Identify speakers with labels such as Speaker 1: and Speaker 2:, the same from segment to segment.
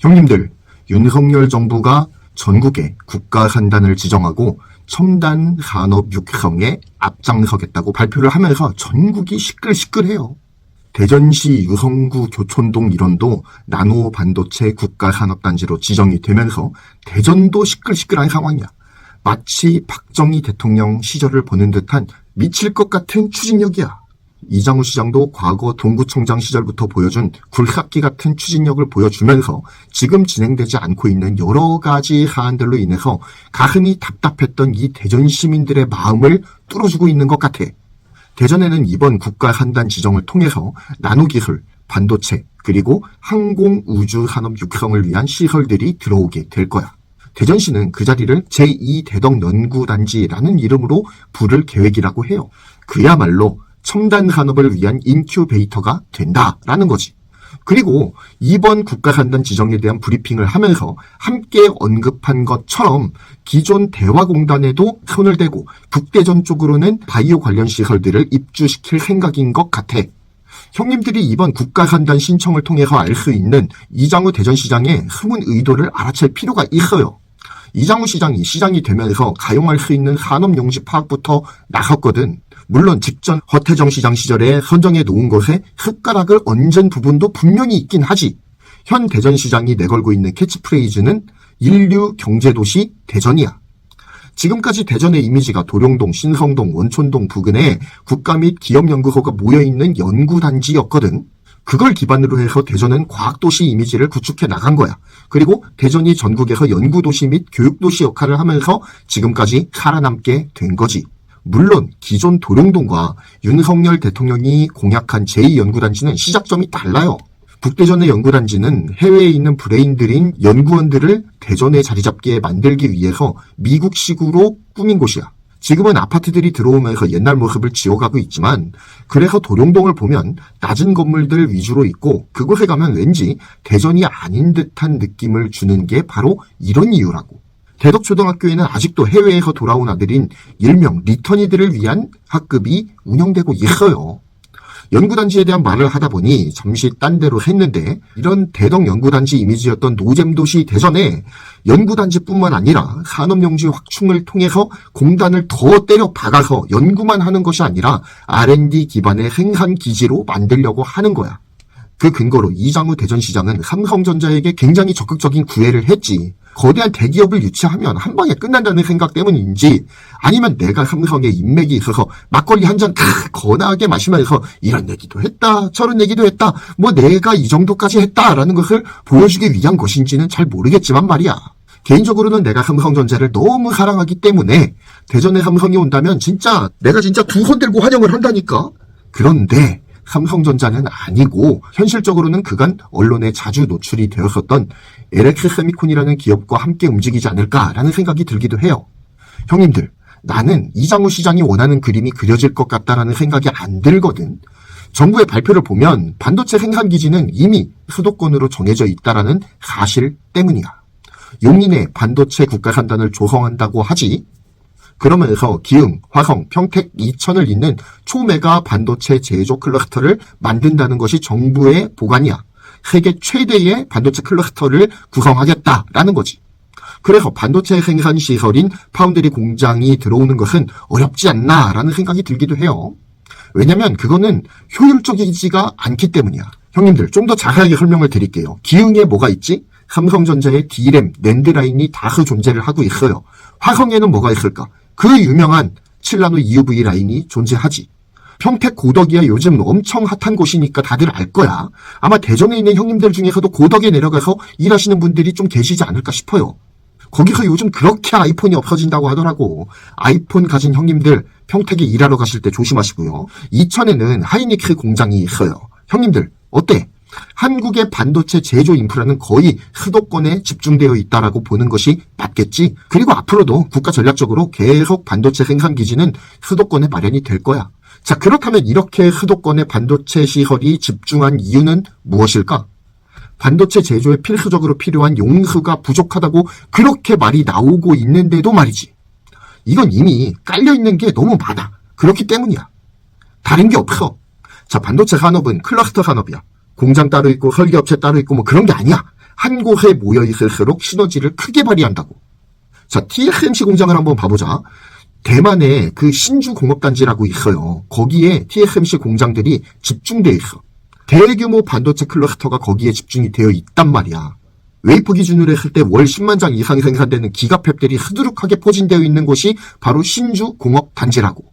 Speaker 1: 형님들, 윤석열 정부가 전국에 국가산단을 지정하고 첨단 산업 육성에 앞장서겠다고 발표를 하면서 전국이 시끌시끌해요. 대전시 유성구 교촌동 일원도 나노 반도체 국가산업단지로 지정이 되면서 대전도 시끌시끌한 상황이야. 마치 박정희 대통령 시절을 보는 듯한 미칠 것 같은 추진력이야. 이장우 시장도 과거 동구청장 시절부터 보여준 굴삭기 같은 추진력을 보여주면서 지금 진행되지 않고 있는 여러 가지 사안들로 인해서 가슴이 답답했던 이 대전 시민들의 마음을 뚫어주고 있는 것 같아. 대전에는 이번 국가산단 지정을 통해서 나노기술, 반도체, 그리고 항공우주산업 육성을 위한 시설들이 들어오게 될 거야. 대전시는 그 자리를 제2대덕연구단지라는 이름으로 부를 계획이라고 해요. 그야말로 첨단 산업을 위한 인큐베이터가 된다라는 거지. 그리고 이번 국가산단 지정에 대한 브리핑을 하면서 함께 언급한 것처럼 기존 대화공단에도 손을 대고 북대전 쪽으로는 바이오 관련 시설들을 입주시킬 생각인 것 같아. 형님들이 이번 국가산단 신청을 통해서 알 수 있는 이장우 대전시장의 숨은 의도를 알아챌 필요가 있어요. 이장우 시장이 되면서 가용할 수 있는 산업용지 파악부터 나섰거든. 물론 직전 허태정 시장 시절에 선정해 놓은 것에 숟가락을 얹은 부분도 분명히 있긴 하지. 현 대전시장이 내걸고 있는 캐치프레이즈는 인류 경제도시 대전이야. 지금까지 대전의 이미지가 도룡동, 신성동, 원촌동 부근에 국가 및 기업연구소가 모여있는 연구단지였거든. 그걸 기반으로 해서 대전은 과학도시 이미지를 구축해 나간 거야. 그리고 대전이 전국에서 연구도시 및 교육도시 역할을 하면서 지금까지 살아남게 된 거지. 물론 기존 도룡동과 윤석열 대통령이 공약한 제2연구단지는 시작점이 달라요. 북대전의 연구단지는 해외에 있는 브레인들인 연구원들을 대전에 자리 잡게 만들기 위해서 미국식으로 꾸민 곳이야. 지금은 아파트들이 들어오면서 옛날 모습을 지워가고 있지만 그래서 도룡동을 보면 낮은 건물들 위주로 있고 그곳에 가면 왠지 대전이 아닌 듯한 느낌을 주는 게 바로 이런 이유라고. 대덕초등학교에는 아직도 해외에서 돌아온 아들인 일명 리턴이들을 위한 학급이 운영되고 있어요. 연구단지에 대한 말을 하다 보니 잠시 딴 데로 했는데 이런 대덕연구단지 이미지였던 노잼도시 대전에 연구단지뿐만 아니라 산업용지 확충을 통해서 공단을 더 때려 박아서 연구만 하는 것이 아니라 R&D 기반의 생산기지로 만들려고 하는 거야. 그 근거로 이장우 대전시장은 삼성전자에게 굉장히 적극적인 구애를 했지. 거대한 대기업을 유치하면 한 방에 끝난다는 생각 때문인지 아니면 내가 삼성에 인맥이 있어서 막걸리 한 잔 거나하게 마시면서 이런 얘기도 했다 저런 얘기도 했다 뭐 내가 이 정도까지 했다라는 것을 보여주기 위한 것인지는 잘 모르겠지만 말이야. 개인적으로는 내가 삼성전자를 너무 사랑하기 때문에 대전에 삼성이 온다면 내가 진짜 두 손 들고 환영을 한다니까. 그런데 삼성전자는 아니고 현실적으로는 그간 언론에 자주 노출이 되었었던 LX세미콘이라는 기업과 함께 움직이지 않을까라는 생각이 들기도 해요. 형님들, 나는 이장우 시장이 원하는 그림이 그려질 것 같다라는 생각이 안 들거든. 정부의 발표를 보면 반도체 생산기지는 이미 수도권으로 정해져 있다라는 사실 때문이야. 용인에 반도체 국가산단을 조성한다고 하지. 그러면서 기흥, 화성, 평택, 이천을 잇는 초메가 반도체 제조 클러스터를 만든다는 것이 정부의 보관이야. 세계 최대의 반도체 클러스터를 구성하겠다라는 거지. 그래서 반도체 생산 시설인 파운드리 공장이 들어오는 것은 어렵지 않나라는 생각이 들기도 해요. 왜냐면 그거는 효율적이지가 않기 때문이야. 형님들, 좀 더 자세하게 설명을 드릴게요. 기흥에 뭐가 있지? 삼성전자의 D램, 낸드 라인이 다수 존재를 하고 있어요. 화성에는 뭐가 있을까? 그 유명한 7나노 EUV 라인이 존재하지. 평택 고덕이야 요즘 엄청 핫한 곳이니까 다들 알 거야. 아마 대전에 있는 형님들 중에서도 고덕에 내려가서 일하시는 분들이 좀 계시지 않을까 싶어요. 거기서 요즘 그렇게 아이폰이 없어진다고 하더라고. 아이폰 가진 형님들 평택에 일하러 가실 때 조심하시고요. 이천에는 하이닉스 공장이 있어요. 형님들 어때? 한국의 반도체 제조 인프라는 거의 수도권에 집중되어 있다라고 보는 것이 맞겠지. 그리고 앞으로도 국가 전략적으로 계속 반도체 생산 기지는 수도권에 마련이 될 거야. 자, 그렇다면 이렇게 수도권에 반도체 시설이 집중한 이유는 무엇일까? 반도체 제조에 필수적으로 필요한 용수가 부족하다고 그렇게 말이 나오고 있는데도 말이지. 이건 이미 깔려있는 게 너무 많아. 그렇기 때문이야. 다른 게 없어. 자, 반도체 산업은 클러스터 산업이야. 공장 따로 있고 설계업체 따로 있고 뭐 그런 게 아니야. 한 곳에 모여 있을수록 시너지를 크게 발휘한다고. 자, TSMC 공장을 한번 봐보자. 대만에 그 신주공업단지라고 있어요. 거기에 TSMC 공장들이 집중되어 있어. 대규모 반도체 클러스터가 거기에 집중이 되어 있단 말이야. 웨이퍼 기준으로 했을 때 월 10만 장 이상 생산되는 기가팹들이 흐드룩하게 포진되어 있는 곳이 바로 신주공업단지라고.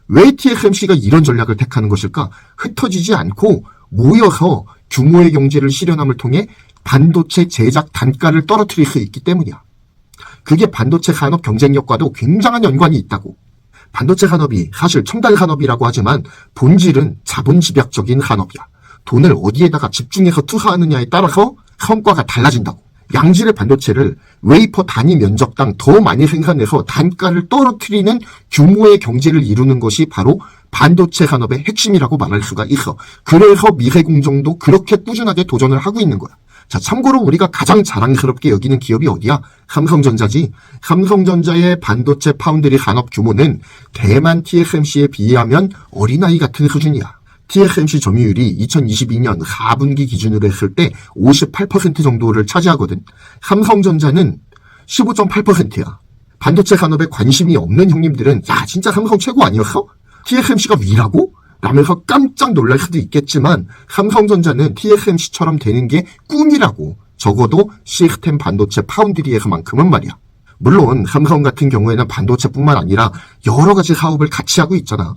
Speaker 1: 왜 TSMC가 이런 전략을 택하는 것일까? 흩어지지 않고 모여서 규모의 경제를 실현함을 통해 반도체 제작 단가를 떨어뜨릴 수 있기 때문이야. 그게 반도체 산업 경쟁력과도 굉장한 연관이 있다고. 반도체 산업이 사실 첨단 산업이라고 하지만 본질은 자본 집약적인 산업이야. 돈을 어디에다가 집중해서 투자하느냐에 따라서 성과가 달라진다고. 양질의 반도체를 웨이퍼 단위 면적당 더 많이 생산해서 단가를 떨어뜨리는 규모의 경제를 이루는 것이 바로 반도체 산업의 핵심이라고 말할 수가 있어. 그래서 미래공정도 그렇게 꾸준하게 도전을 하고 있는 거야. 자, 참고로 우리가 가장 자랑스럽게 여기는 기업이 어디야? 삼성전자지. 삼성전자의 반도체 파운드리 산업 규모는 대만 TSMC에 비하면 어린아이 같은 수준이야. TSMC 점유율이 2022년 4분기 기준으로 했을 때 58% 정도를 차지하거든. 삼성전자는 15.8%야. 반도체 산업에 관심이 없는 형님들은 야, 진짜 삼성 최고 아니었어? TSMC가 위라고? 라면서 깜짝 놀랄 수도 있겠지만 삼성전자는 TSMC처럼 되는 게 꿈이라고. 적어도 시스템 반도체 파운드리에서만큼은 말이야. 물론 삼성 같은 경우에는 반도체뿐만 아니라 여러 가지 사업을 같이 하고 있잖아.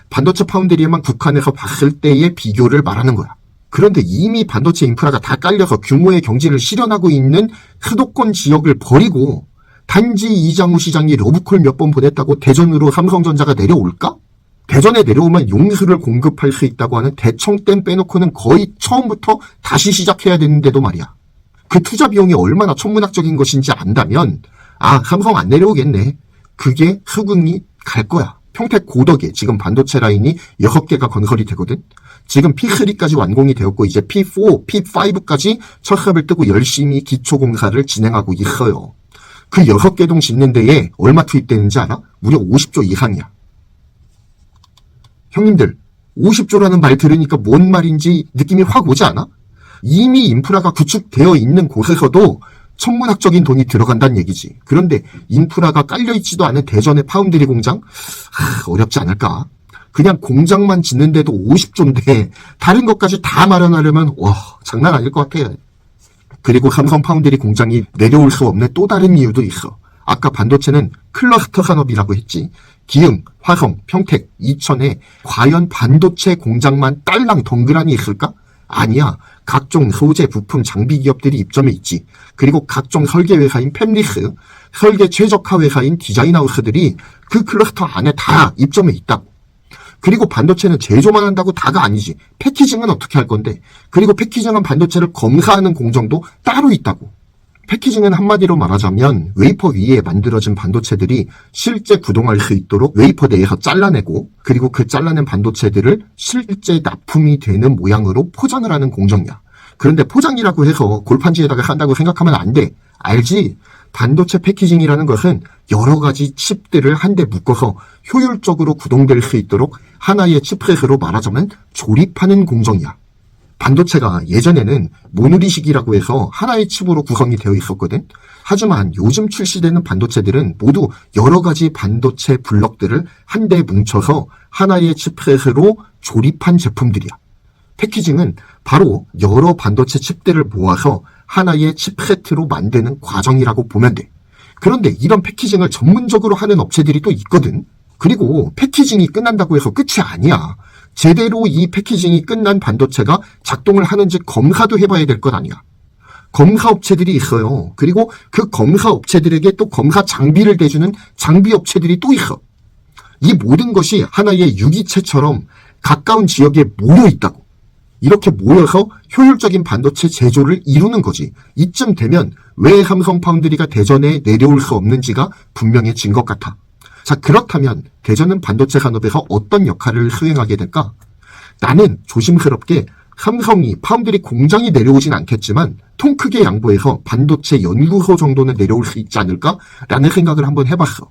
Speaker 1: 반도체 파운드리에만 국한해서 봤을 때의 비교를 말하는 거야. 그런데 이미 반도체 인프라가 다 깔려서 규모의 경제를 실현하고 있는 수도권 지역을 버리고 단지 이장우 시장이 러브콜 몇 번 보냈다고 대전으로 삼성전자가 내려올까? 대전에 내려오면 용수를 공급할 수 있다고 하는 대청댐 빼놓고는 거의 처음부터 다시 시작해야 되는데도 말이야. 그 투자 비용이 얼마나 천문학적인 것인지 안다면 삼성 안 내려오겠네. 그게 수긍이 갈 거야. 평택 고덕에 지금 반도체 라인이 6개가 건설이 되거든. 지금 P3까지 완공이 되었고 이제 P4, P5까지 첫 삽을 뜨고 열심히 기초공사를 진행하고 있어요. 그 6개 동 짓는 데에 얼마 투입되는지 알아? 무려 50조 이상이야. 형님들, 50조라는 말 들으니까 뭔 말인지 느낌이 확 오지 않아? 이미 인프라가 구축되어 있는 곳에서도 천문학적인 돈이 들어간다는 얘기지. 그런데 인프라가 깔려있지도 않은 대전의 파운드리 공장? 어렵지 않을까? 그냥 공장만 짓는데도 50조인데 다른 것까지 다 마련하려면 장난 아닐 것 같아. 그리고 삼성 파운드리 공장이 내려올 수 없는 또 다른 이유도 있어. 아까 반도체는 클러스터 산업이라고 했지. 기흥, 화성, 평택, 이천에 과연 반도체 공장만 딸랑 덩그라니 있을까? 아니야. 각종 소재, 부품, 장비 기업들이 입점해 있지. 그리고 각종 설계 회사인 팹리스, 설계 최적화 회사인 디자인하우스들이 그 클러스터 안에 다 입점해 있다고. 그리고 반도체는 제조만 한다고 다가 아니지. 패키징은 어떻게 할 건데? 그리고 패키징한 반도체를 검사하는 공정도 따로 있다고. 패키징은 한마디로 말하자면 웨이퍼 위에 만들어진 반도체들이 실제 구동할 수 있도록 웨이퍼 내에서 잘라내고 그리고 그 잘라낸 반도체들을 실제 납품이 되는 모양으로 포장을 하는 공정이야. 그런데 포장이라고 해서 골판지에다가 한다고 생각하면 안 돼. 알지? 반도체 패키징이라는 것은 여러 가지 칩들을 한데 묶어서 효율적으로 구동될 수 있도록 하나의 칩셋으로 말하자면 조립하는 공정이야. 반도체가 예전에는 모노리식이라고 해서 하나의 칩으로 구성이 되어 있었거든. 하지만 요즘 출시되는 반도체들은 모두 여러 가지 반도체 블럭들을 한데 뭉쳐서 하나의 칩셋으로 조립한 제품들이야. 패키징은 바로 여러 반도체 칩들을 모아서 하나의 칩셋으로 만드는 과정이라고 보면 돼. 그런데 이런 패키징을 전문적으로 하는 업체들이 또 있거든. 그리고 패키징이 끝난다고 해서 끝이 아니야. 제대로 이 패키징이 끝난 반도체가 작동을 하는지 검사도 해봐야 될 것 아니야. 검사 업체들이 있어요. 그리고 그 검사 업체들에게 또 검사 장비를 대주는 장비 업체들이 또 있어. 이 모든 것이 하나의 유기체처럼 가까운 지역에 모여 있다고. 이렇게 모여서 효율적인 반도체 제조를 이루는 거지. 이쯤 되면 왜 삼성 파운드리가 대전에 내려올 수 없는지가 분명해진 것 같아. 자, 그렇다면 대전은 반도체 산업에서 어떤 역할을 수행하게 될까? 나는 조심스럽게 삼성이 파운드리 공장이 내려오진 않겠지만 통 크게 양보해서 반도체 연구소 정도는 내려올 수 있지 않을까라는 생각을 한번 해봤어.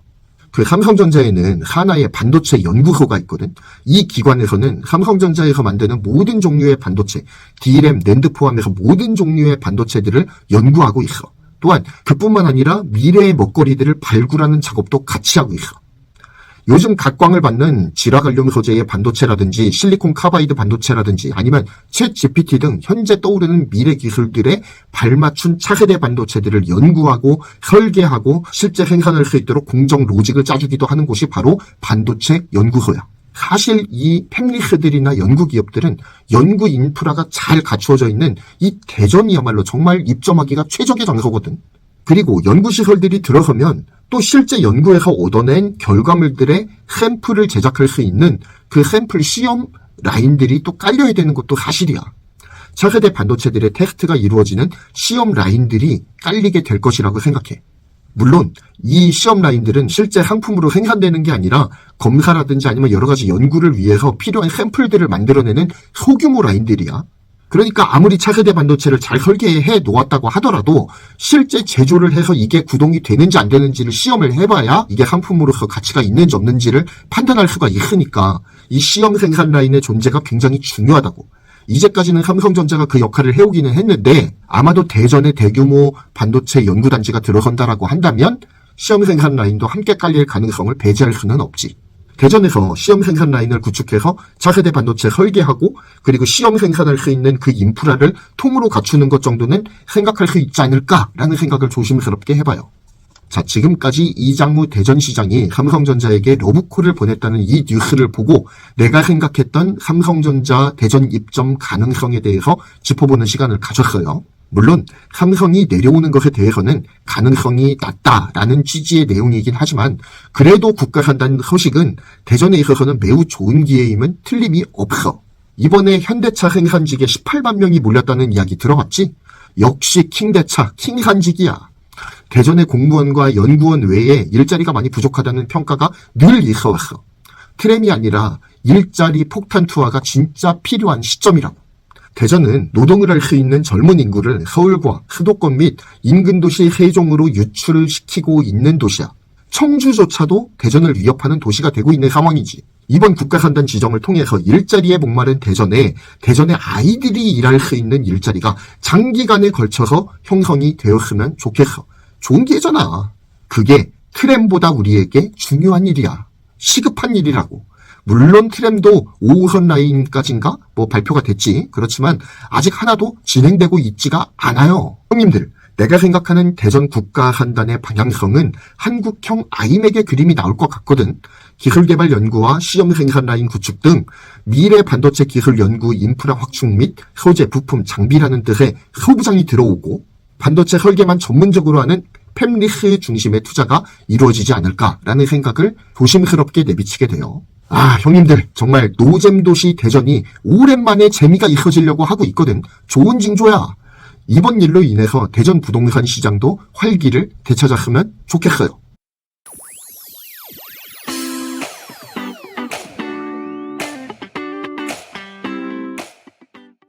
Speaker 1: 그 삼성전자에는 하나의 반도체 연구소가 있거든. 이 기관에서는 삼성전자에서 만드는 모든 종류의 반도체, D램, 낸드 포함해서 모든 종류의 반도체들을 연구하고 있어. 또한 그뿐만 아니라 미래의 먹거리들을 발굴하는 작업도 같이 하고 있어. 요즘 각광을 받는 지라 관련 소재의 반도체라든지 실리콘 카바이드 반도체라든지 아니면 챗 GPT 등 현재 떠오르는 미래 기술들의 발맞춘 차세대 반도체들을 연구하고 설계하고 실제 생산할 수 있도록 공정 로직을 짜주기도 하는 곳이 바로 반도체 연구소야. 사실 이 팹리스들이나 연구기업들은 연구 인프라가 잘 갖추어져 있는 이 대전이야말로 정말 입점하기가 최적의 장소거든. 그리고 연구시설들이 들어서면 또 실제 연구에서 얻어낸 결과물들의 샘플을 제작할 수 있는 그 샘플 시험 라인들이 또 깔려야 되는 것도 사실이야. 차세대 반도체들의 테스트가 이루어지는 시험 라인들이 깔리게 될 것이라고 생각해. 물론 이 시험 라인들은 실제 상품으로 생산되는 게 아니라 검사라든지 아니면 여러 가지 연구를 위해서 필요한 샘플들을 만들어내는 소규모 라인들이야. 그러니까 아무리 차세대 반도체를 잘 설계해 놓았다고 하더라도 실제 제조를 해서 이게 구동이 되는지 안 되는지를 시험을 해봐야 이게 상품으로서 가치가 있는지 없는지를 판단할 수가 있으니까 이 시험 생산 라인의 존재가 굉장히 중요하다고. 이제까지는 삼성전자가 그 역할을 해오기는 했는데 아마도 대전에 대규모 반도체 연구단지가 들어선다라고 한다면 시험 생산 라인도 함께 깔릴 가능성을 배제할 수는 없지. 대전에서 시험 생산 라인을 구축해서 차세대 반도체 설계하고 그리고 시험 생산할 수 있는 그 인프라를 통으로 갖추는 것 정도는 생각할 수 있지 않을까라는 생각을 조심스럽게 해봐요. 자, 지금까지 이장무 대전시장이 삼성전자에게 러브콜을 보냈다는 이 뉴스를 보고 내가 생각했던 삼성전자 대전 입점 가능성에 대해서 짚어보는 시간을 가졌어요. 물론 삼성이 내려오는 것에 대해서는 가능성이 낮다라는 취지의 내용이긴 하지만 그래도 국가산단 소식은 대전에 있어서는 매우 좋은 기회임은 틀림이 없어. 이번에 현대차 생산직에 18만 명이 몰렸다는 이야기 들어봤지? 역시 킹대차, 킹산직이야. 대전의 공무원과 연구원 외에 일자리가 많이 부족하다는 평가가 늘 있어왔어. 트램이 아니라 일자리 폭탄 투하가 진짜 필요한 시점이라고. 대전은 노동을 할 수 있는 젊은 인구를 서울과 수도권 및 인근 도시 세종으로 유출을 시키고 있는 도시야. 청주조차도 대전을 위협하는 도시가 되고 있는 상황이지. 이번 국가산단 지정을 통해서 일자리에 목마른 대전에 대전의 아이들이 일할 수 있는 일자리가 장기간에 걸쳐서 형성이 되었으면 좋겠어. 좋은 기회잖아. 그게 트램보다 우리에게 중요한 일이야. 시급한 일이라고. 물론 트램도 5호선 라인까지인가 발표가 됐지. 그렇지만 아직 하나도 진행되고 있지가 않아요. 형님들, 내가 생각하는 대전 국가산단의 방향성은 한국형 아이맥의 그림이 나올 것 같거든. 기술개발 연구와 시험 생산 라인 구축 등 미래 반도체 기술 연구 인프라 확충 및 소재, 부품, 장비라는 뜻의 소부장이 들어오고 반도체 설계만 전문적으로 하는 팹리스 중심의 투자가 이루어지지 않을까라는 생각을 조심스럽게 내비치게 돼요. 아, 형님들, 정말 노잼 도시 대전이 오랜만에 재미가 있어지려고 하고 있거든. 좋은 징조야. 이번 일로 인해서 대전 부동산 시장도 활기를 되찾았으면 좋겠어요.